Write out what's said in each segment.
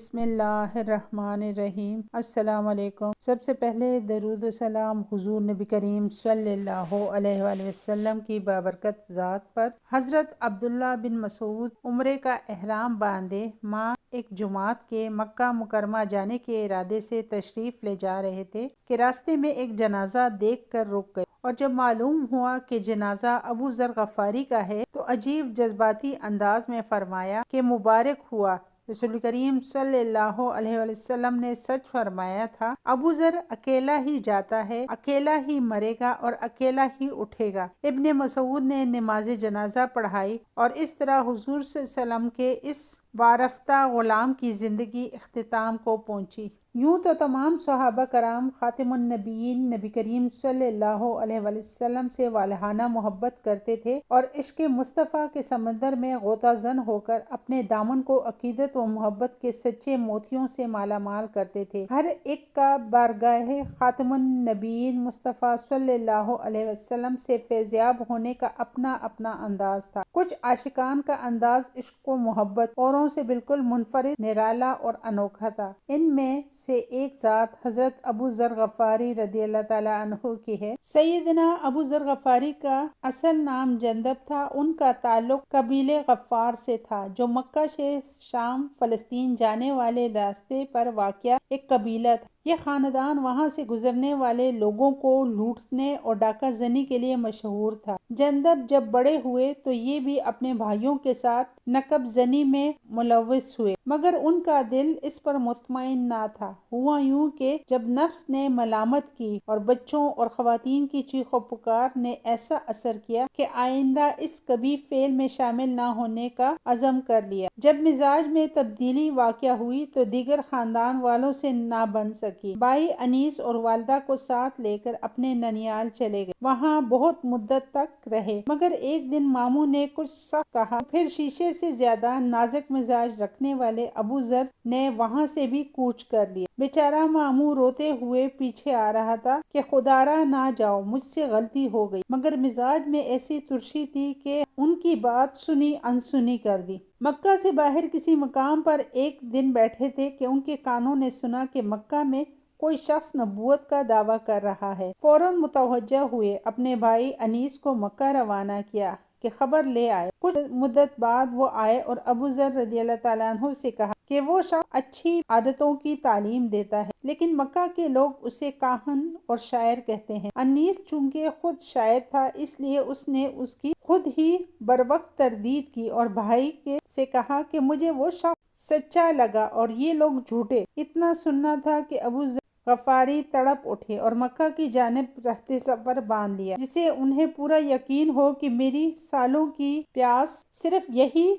بسم اللہ الرحمن الرحیم۔ السلام علیکم۔ سب سے پہلے درود و سلام حضور نبی کریم صلی اللہ علیہ وآلہ وسلم کی بابرکت ذات پر۔ حضرت عبداللہ بن مسعود عمرے کا احرام باندھے ماہ ایک جمعرات کے مکہ مکرمہ جانے کے ارادے سے تشریف لے جا رہے تھے کہ راستے میں ایک جنازہ دیکھ کر رک گئے، اور جب معلوم ہوا کہ جنازہ ابو ذر غفاری کا ہے تو عجیب جذباتی انداز میں فرمایا کہ مبارک ہوا، رسول کریم صلی اللہ علیہ وسلم نے سچ فرمایا تھا، ابو ذر اکیلا ہی جاتا ہے، اکیلا ہی مرے گا اور اکیلا ہی اٹھے گا۔ ابن مسعود نے نماز جنازہ پڑھائی اور اس طرح حضور صلی اللہ علیہ وسلم کے اس وارفتہ غلام کی زندگی اختتام کو پہنچی۔ یوں تو تمام صحابہ کرام خاتم النبیین نبی کریم صلی اللہ علیہ وآلہ وسلم سے والہانہ محبت کرتے تھے اور عشق مصطفیٰ کے سمندر میں غوطہ زن ہو کر اپنے دامن کو عقیدت و محبت کے سچے موتیوں سے مالا مال کرتے تھے۔ ہر ایک کا بارگاہ خاتم النبیین مصطفیٰ صلی اللہ علیہ وسلم سے فیضیاب ہونے کا اپنا اپنا انداز تھا۔ کچھ عاشقان کا انداز عشق و محبت اوروں سے بالکل منفرد، نرالا اور انوکھا تھا۔ ان میں سے ایک ذات حضرت ابو ذر غفاری رضی اللہ تعالیٰ عنہ کی ہے۔ سیدنا ابو ذر غفاری کا اصل نام جندب تھا۔ ان کا تعلق قبیلے غفار سے تھا، جو مکہ سے شام فلسطین جانے والے راستے پر واقع ایک قبیلہ تھا۔ یہ خاندان وہاں سے گزرنے والے لوگوں کو لوٹنے اور ڈاکہ زنی کے لیے مشہور تھا۔ جندب جب بڑے ہوئے تو یہ بھی اپنے بھائیوں کے ساتھ نکب زنی میں ملوث ہوئے، مگر ان کا دل اس پر مطمئن نہ تھا۔ ہوا یوں کہ جب نفس نے ملامت کی اور بچوں اور خواتین کی چیخ و پکار نے ایسا اثر کیا کہ آئندہ اس قبیح فعل میں شامل نہ ہونے کا عزم کر لیا۔ جب مزاج میں تبدیلی واقع ہوئی تو دیگر خاندان والوں سے نہ بن سکی۔ بھائی انیس اور والدہ کو ساتھ لے کر اپنے ننیال چلے گئے، وہاں بہت مدت تک رہے، مگر ایک دن ماموں نے کچھ سخت کہا۔ پھر شیشے سے زیادہ نازک مزاج رکھنے والے ابو ذر نے وہاں سے بھی کوچ کر لیا۔ بیچارہ ماموں روتے ہوئے پیچھے آ رہا تھا کہ خدارا نہ جاؤ، مجھ سے غلطی ہو گئی، مگر مزاج میں ایسی ترشی تھی کہ ان کی بات سنی انسنی کر دی۔ مکہ سے باہر کسی مقام پر ایک دن بیٹھے تھے کہ ان کے کانوں نے سنا کہ مکہ میں کوئی شخص نبوت کا دعویٰ کر رہا ہے۔ فوراً متوجہ ہوئے، اپنے بھائی انیس کو مکہ روانہ کیا کہ خبر لے آئے۔ کچھ مدت بعد وہ آئے اور ابو ذر رضی اللہ تعالیٰ عنہ سے کہا کہ وہ شخص اچھی عادتوں کی تعلیم دیتا ہے، لیکن مکہ کے لوگ اسے کاہن اور شاعر کہتے ہیں۔ انیس چونکہ خود شاعر تھا، اس لیے اس نے اس کی خود ہی بروقت تردید کی اور بھائی سے کہا کہ مجھے وہ شخص سچا لگا اور یہ لوگ جھوٹے۔ اتنا سننا تھا کہ ابو ذر غفاری تڑپ اٹھے اور مکہ کی جانب رہتے سفر باندھ لیا، جسے انہیں پورا یقین ہو کہ میری سالوں کی پیاس صرف یہی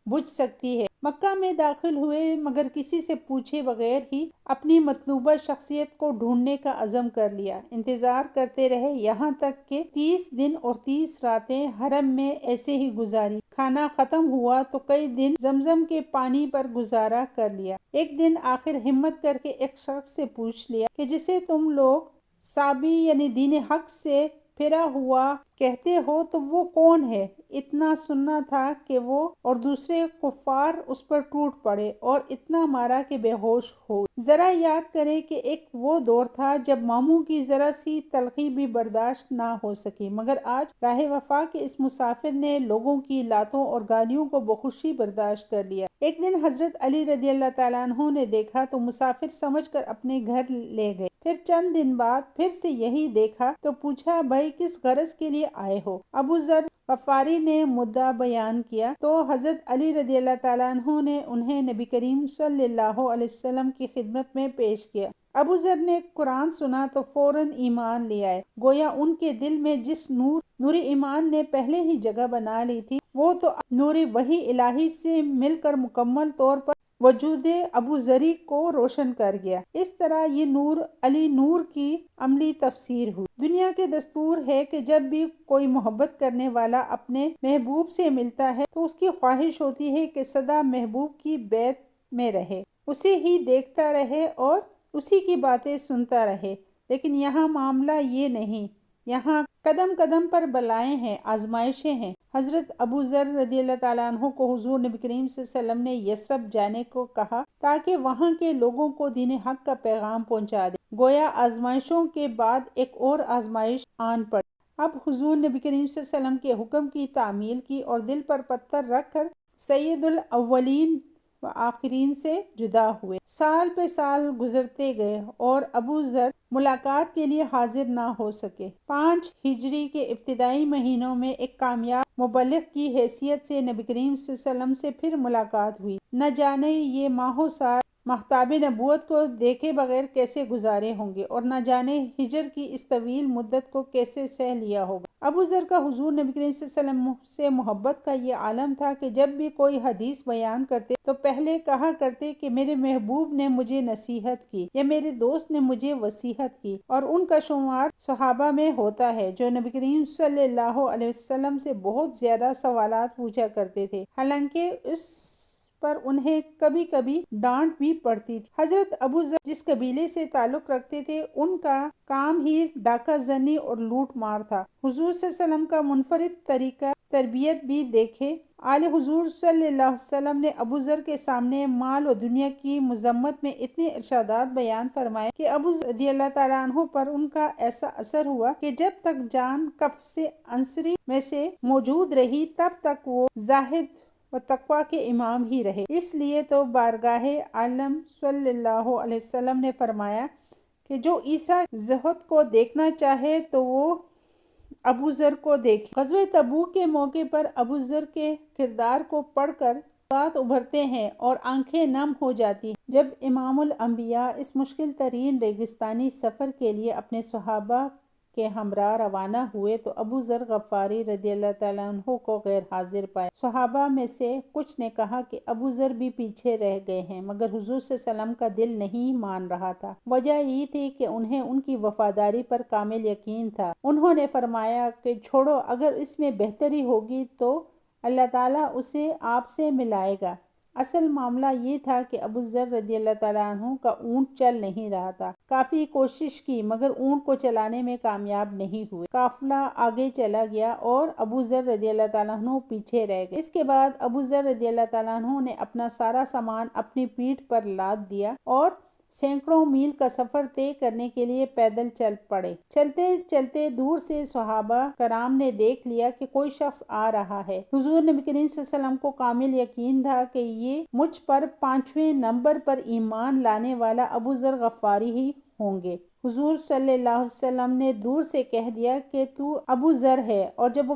بجھ سکتی ہے۔ مکہ میں داخل ہوئے، مگر کسی سے پوچھے بغیر ہی اپنی مطلوبہ شخصیت کو ڈھونڈنے کا عزم کر لیا۔ انتظار کرتے رہے، یہاں تک کہ 30 دن اور 30 راتیں حرم میں ایسے ہی گزاری۔ کھانا ختم ہوا تو کئی دن زمزم کے پانی پر گزارا کر لیا۔ ایک دن آخر ہمت کر کے ایک شخص سے پوچھ لیا کہ جسے تم لوگ صابی یعنی دین حق سے پھرا ہوا کہتے ہو تو وہ کون ہے؟ اتنا سننا تھا کہ وہ اور دوسرے کفار اس پر ٹوٹ پڑے اور اتنا مارا کہ بے ہوش ہو۔ ذرا یاد کریں کہ ایک وہ دور تھا جب ماموں کی ذرا سی تلخی بھی برداشت نہ ہو سکی، مگر آج راہ وفا کے اس مسافر نے لوگوں کی لاتوں اور گالیوں کو بخوشی برداشت کر لیا۔ ایک دن حضرت علی رضی اللہ تعالیٰ عنہ نے دیکھا تو مسافر سمجھ کر اپنے گھر لے گئے۔ پھر چند دن بعد پھر سے یہی دیکھا تو پوچھا، بھائی کس غرض کے لیے آئے ہو؟ ابو ذر غفاری نے مدعا بیان کیا تو حضرت علی رضی اللہ تعالیٰ عنہ نے انہیں نبی کریم صلی اللہ علیہ وسلم کی خدمت میں پیش کیا۔ ابو ذر نے قرآن سنا تو فوراً ایمان لے آئے، گویا ان کے دل میں جس نور ایمان نے پہلے ہی جگہ بنا لی تھی، وہ تو نور وحی الہی سے مل کر مکمل طور پر وجود ابو ذری کو روشن کر گیا۔ اس طرح یہ نور علی نور کی عملی تفسیر ہوئی۔ دنیا کے دستور ہے کہ جب بھی کوئی محبت کرنے والا اپنے محبوب سے ملتا ہے تو اس کی خواہش ہوتی ہے کہ سدا محبوب کی بیعت میں رہے، اسے ہی دیکھتا رہے اور اسی کی باتیں سنتا رہے، لیکن یہاں معاملہ یہ نہیں، یہاں قدم قدم پر بلائیں ہیں، آزمائشیں ہیں۔ حضرت ابو ذر رضی اللہ تعالیٰ عنہ کو حضور نبی کریم صلی اللہ علیہ وسلم نے یثرب جانے کو کہا تاکہ وہاں کے لوگوں کو دین حق کا پیغام پہنچا دے۔ گویا آزمائشوں کے بعد ایک اور آزمائش آن پڑی۔ اب حضور نبی کریم صلی اللہ علیہ وسلم کے حکم کی تعمیل کی اور دل پر پتھر رکھ کر سید الاولین و آخرین سے جدا ہوئے۔ سال پہ سال گزرتے گئے اور ابو ذر ملاقات کے لیے حاضر نہ ہو سکے۔ 5 ہجری کے ابتدائی مہینوں میں ایک کامیاب مبلغ کی حیثیت سے نبی کریم صلی اللہ علیہ وسلم سے پھر ملاقات ہوئی۔ نہ جانے یہ ماہو سال ماہتاب نبوت کو دیکھے بغیر کیسے گزارے ہوں گے اور نہ جانے ہجر کی اس طویل مدت کو کیسے سہ لیا ہوگا۔ ابو ذر کا حضور نبی کریم صلی اللہ علیہ وسلم سے محبت کا یہ عالم تھا کہ جب بھی کوئی حدیث بیان کرتے تو پہلے کہا کرتے کہ میرے محبوب نے مجھے نصیحت کی یا میرے دوست نے مجھے وصیحت کی، اور ان کا شمار صحابہ میں ہوتا ہے جو نبی کریم صلی اللہ علیہ وسلم سے بہت زیادہ سوالات پوچھا کرتے تھے، حالانکہ اس پر انہیں کبھی کبھی ڈانٹ بھی پڑتی تھی۔ حضرت ابو ذر جس قبیلے سے تعلق رکھتے تھے ان کا کام ہی ڈاکہ زنی اور لوٹ مار تھا۔ حضور صلی اللہ علیہ وسلم کا منفرد طریقہ تربیت بھی دیکھے۔ آل حضور صلی اللہ علیہ وسلم نے ابو ذر کے سامنے مال و دنیا کی مذمت میں اتنے ارشادات بیان فرمائے کہ ابو ذر رضی اللہ تعالیٰ عنہ پر ان کا ایسا اثر ہوا کہ جب تک جان کف سے انصری میں سے موجود رہی تب تک وہ زاہد و تقوی کے امام ہی رہے۔ اس لیے تو بارگاہ عالم صلی اللہ علیہ وسلم نے فرمایا کہ جو عیسیٰ زہد کو دیکھنا چاہے تو وہ ابو ذر کو دیکھے۔ غزوہ تبوک کے موقع پر ابو ذر کے کردار کو پڑھ کر بات ابھرتے ہیں اور آنکھیں نم ہو جاتی ہیں۔ جب امام الانبیاء اس مشکل ترین ریگستانی سفر کے لیے اپنے صحابہ کے ہمراہ روانہ ہوئے تو ابو ذر غفاری رضی اللہ تعالیٰ عنہ کو غیر حاضر پائے۔ صحابہ میں سے کچھ نے کہا کہ ابو ذر بھی پیچھے رہ گئے ہیں، مگر حضور صلی اللہ علیہ وسلم کا دل نہیں مان رہا تھا۔ وجہ یہ تھی کہ انہیں ان کی وفاداری پر کامل یقین تھا۔ انہوں نے فرمایا کہ چھوڑو، اگر اس میں بہتری ہوگی تو اللہ تعالیٰ اسے آپ سے ملائے گا۔ اصل معاملہ یہ تھا کہ ابو ذر رضی اللہ تعالیٰ عنہ کا اونٹ چل نہیں رہا تھا۔ کافی کوشش کی مگر اونٹ کو چلانے میں کامیاب نہیں ہوئے۔ قافلہ آگے چلا گیا اور ابو ذر رضی اللہ تعالیٰ عنہ پیچھے رہ گئے۔ اس کے بعد ابو ذر رضی اللہ تعالیٰ عنہ نے اپنا سارا سامان اپنی پیٹھ پر لاد دیا اور سینکڑوں میل کا سفر طے کرنے کے لیے پیدل چل پڑے۔ چلتے چلتے دور سے صحابہ کرام نے دیکھ لیا کہ کوئی شخص آ رہا ہے۔ حضور نبی کریم صلی اللہ علیہ وسلم کو کامل یقین تھا کہ یہ مجھ پر 5ویں نمبر پر ایمان لانے والا ابو ذر غفاری ہی ہوں گے۔ حضور صلی اللہ علیہ وسلم نے دور سے کہہ دیا کہ تو ابو ذر ہے، اور جب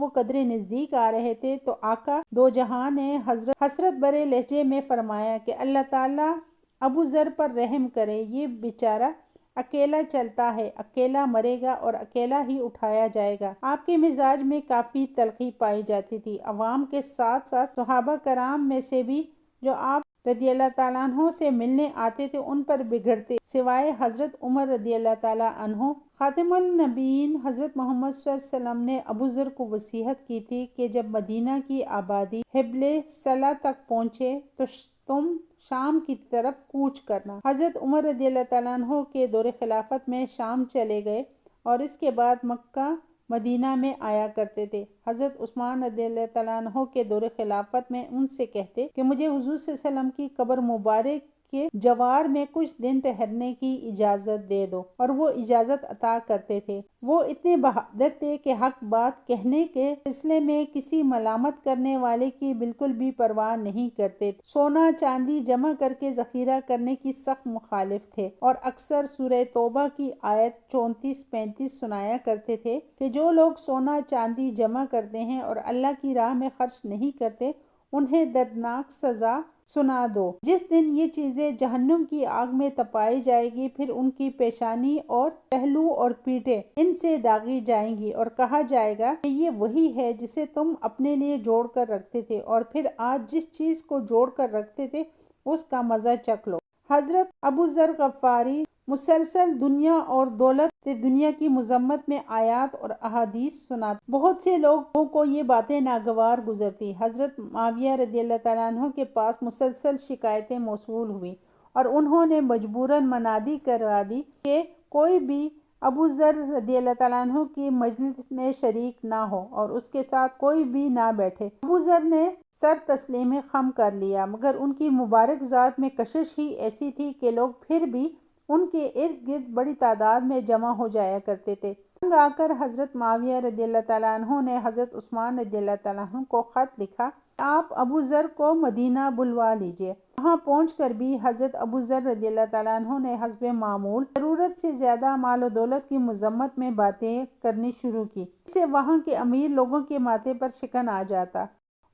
وہ قدرے نزدیک آ رہے تھے تو آقا دو جہاں نے حسرت برے لہجے میں فرمایا کہ اللہ تعالیٰ ابو ذر پر رحم کرے، یہ بیچارہ اکیلا چلتا ہے، اکیلا مرے گا اور اکیلا ہی اٹھایا جائے گا۔ آپ کے مزاج میں کافی تلخی پائی جاتی تھی۔ عوام کے ساتھ ساتھ صحابہ کرام میں سے بھی جو آپ رضی اللہ تعالیٰ عنہ سے ملنے آتے تھے ان پر بگڑتے، سوائے حضرت عمر رضی اللہ تعالیٰ عنہ۔ خاتم النبیین حضرت محمد صلی اللہ علیہ وسلم نے ابو ذر کو وصیت کی تھی کہ جب مدینہ کی آبادی حبل صلہ تک پہنچے تو تم شام کی طرف کوچ کرنا۔ حضرت عمر رضی اللہ تعالیٰ عنہ کے دور خلافت میں شام چلے گئے اور اس کے بعد مکہ مدینہ میں آیا کرتے تھے۔ حضرت عثمان رضی اللہ تعالیٰ عنہ کے دور خلافت میں ان سے کہتے کہ مجھے حضور صلی اللہ علیہ وسلم کی قبر مبارک کے جوار میں کچھ دن ٹھہرنے کی اجازت دے دو، اور وہ اجازت عطا کرتے تھے۔ وہ اتنے بہادر تھے کہ حق بات کہنے کے سلسلے میں کسی ملامت کرنے والے کی بالکل بھی پرواہ نہیں کرتے تھے۔ سونا چاندی جمع کر کے ذخیرہ کرنے کی سخت مخالف تھے اور اکثر سورہ توبہ کی آیت 34-35 سنایا کرتے تھے کہ جو لوگ سونا چاندی جمع کرتے ہیں اور اللہ کی راہ میں خرچ نہیں کرتے انہیں دردناک سزا سنا دو۔ جس دن یہ چیزیں جہنم کی آگ میں تپائی جائے گی، پھر ان کی پیشانی اور پہلو اور پیٹھیں ان سے داغی جائیں گی اور کہا جائے گا کہ یہ وہی ہے جسے تم اپنے لیے جوڑ کر رکھتے تھے، اور پھر آج جس چیز کو جوڑ کر رکھتے تھے اس کا مزہ چکھ لو۔ حضرت ابو ذر غفاری مسلسل دنیا اور دولت دنیا کی مذمت میں آیات اور احادیث سناتے۔ بہت سے لوگوں کو یہ باتیں ناگوار گزرتی۔ حضرت معاویہ رضی اللہ تعالیٰ عنہ کے پاس مسلسل شکایتیں موصول ہوئیں اور انہوں نے مجبوراً منادی کروا دی کہ کوئی بھی ابو ذر رضی اللہ تعالیٰ عنہ کی مجلس میں شریک نہ ہو اور اس کے ساتھ کوئی بھی نہ بیٹھے۔ ابو ذر نے سر تسلیم خم کر لیا، مگر ان کی مبارک ذات میں کشش ہی ایسی تھی کہ لوگ پھر بھی ان کے ارد گرد بڑی تعداد میں جمع ہو جایا کرتے تھے۔ تنگ آ کر حضرت معاویہ رضی اللہ تعالیٰ عنہ نے حضرت عثمان رضی اللہ تعالیٰ عنہ کو خط لکھا کہ آپ ابو ذر کو مدینہ بلوا لیجئے۔ وہاں پہنچ کر بھی حضرت ابو ذر رضی اللہ تعالیٰ عنہ نے حسب معمول ضرورت سے زیادہ مال و دولت کی مذمت میں باتیں کرنی شروع کی، اس سے وہاں کے امیر لوگوں کے ماتھے پر شکن آ جاتا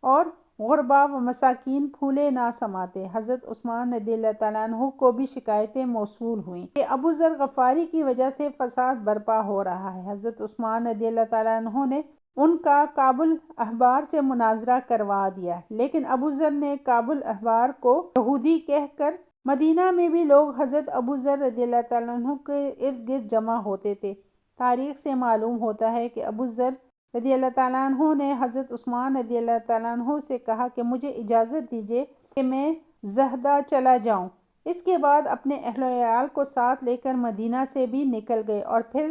اور غربا و مساکین پھولے نہ سماتے۔ حضرت عثمان رضی اللہ تعالیٰ عنہ کو بھی شکایتیں موصول ہوئیں کہ ابو ذر غفاری کی وجہ سے فساد برپا ہو رہا ہے۔ حضرت عثمان رضی اللہ تعالیٰ عنہ نے ان کا کابل احبار سے مناظرہ کروا دیا، لیکن ابو ذر نے کابل احبار کو یہودی کہہ کر مدینہ میں بھی لوگ حضرت ابو ذر رضی اللہ تعالیٰ عنہ کے ارد گرد جمع ہوتے تھے۔ تاریخ سے معلوم ہوتا ہے کہ ابو ذر رضی اللہ تعالیٰ عنہ نے حضرت عثمان رضی اللہ تعالیٰ عنہ سے کہا کہ مجھے اجازت دیجیے کہ میں زہدہ چلا جاؤں۔ اس کے بعد اپنے اہل و عیال کو ساتھ لے کر مدینہ سے بھی نکل گئے اور پھر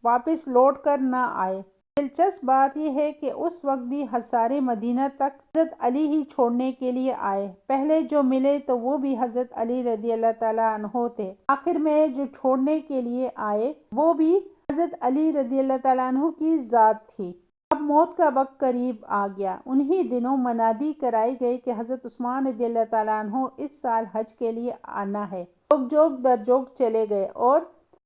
واپس لوٹ کر نہ آئے۔ دلچسپ بات یہ ہے کہ اس وقت بھی سارے مدینہ تک حضرت علی ہی چھوڑنے کے لیے آئے۔ پہلے جو ملے تو وہ بھی حضرت علی رضی اللہ تعالیٰ عنہ تھے، آخر میں جو چھوڑنے کے لیے آئے وہ بھی حضرت علی رضی اللہ تعالیٰ عنہ کی ذات تھی۔ اب موت کا وقت قریب آ گیا۔ انہی دنوں منادی کرائی گئی کہ حضرت عثمان رضی اللہ تعالیٰ عنہ اس سال حج کے لیے آنا ہے۔ لوگ جوگ در جوگ چلے گئے اور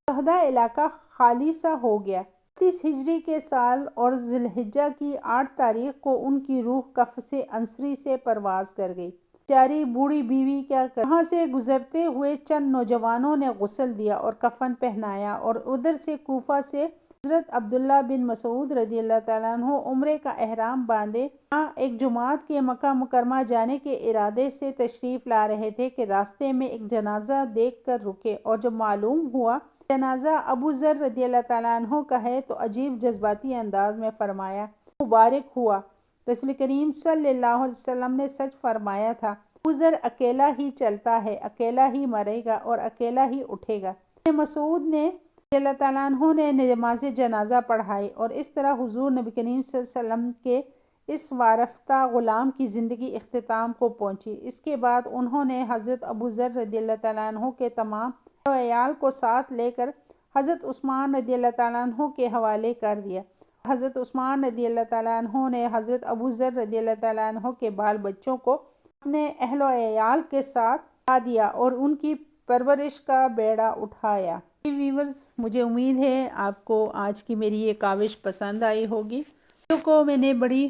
زہدہ علاقہ خالی سا ہو گیا۔ 38 ہجری کے سال اور ذی الحجہ کی 8 تاریخ کو ان کی روح قفس انصری سے پرواز کر گئی۔ بیچاری بوڑھی بیوی کیا کر وہاں سے گزرتے ہوئے چند نوجوانوں نے غسل دیا اور کفن پہنایا اور ادھر سے کوفہ سے حضرت عبداللہ بن مسعود رضی اللہ تعالیٰ عنہ عمرے کا احرام باندھے یہاں ایک جماعت کے مکہ مکرمہ جانے کے ارادے سے تشریف لا رہے تھے کہ راستے میں ایک جنازہ دیکھ کر رکے، اور جب معلوم ہوا جنازہ ابو ذر رضی اللہ تعالیٰ عنہ کا ہے تو عجیب جذباتی انداز میں فرمایا مبارک ہوا، رسول کریم صلی اللہ علیہ وسلم نے سچ فرمایا تھا، ابو ذر اکیلا ہی چلتا ہے، اکیلا ہی مرے گا اور اکیلا ہی اٹھے گا۔ مسعود نے رضی اللہ تعالیٰ عنہ نے نماز جنازہ پڑھائی اور اس طرح حضور نبی کریم صلی اللہ علیہ وسلم کے اس وارفتہ غلام کی زندگی اختتام کو پہنچی۔ اس کے بعد انہوں نے حضرت ابو ذر رضی اللہ تعالیٰ عنہ کے تمام عیال کو ساتھ لے کر حضرت عثمان رضی اللہ تعالیٰ عنہ کے حوالے کر دیا۔ حضرت عثمان رضی اللہ تعالیٰ عنہ نے حضرت ابو ذر رضی اللہ تعالیٰ عنہ کے بال بچوں کو اپنے اہل و عیال کے ساتھ لا دیا اور ان کی پرورش کا بیڑا اٹھایا۔ ویورز، مجھے امید ہے آپ کو آج کی میری یہ کاوش پسند آئی ہوگی۔ ویڈیو کو میں نے بڑی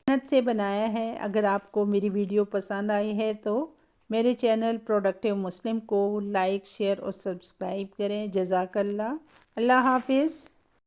محنت سے بنایا ہے۔ اگر آپ کو میری ویڈیو پسند آئی ہے تو میرے چینل پروڈکٹیو مسلم کو لائک، شیئر اور سبسکرائب کریں۔ جزاک اللہ۔ اللہ حافظ۔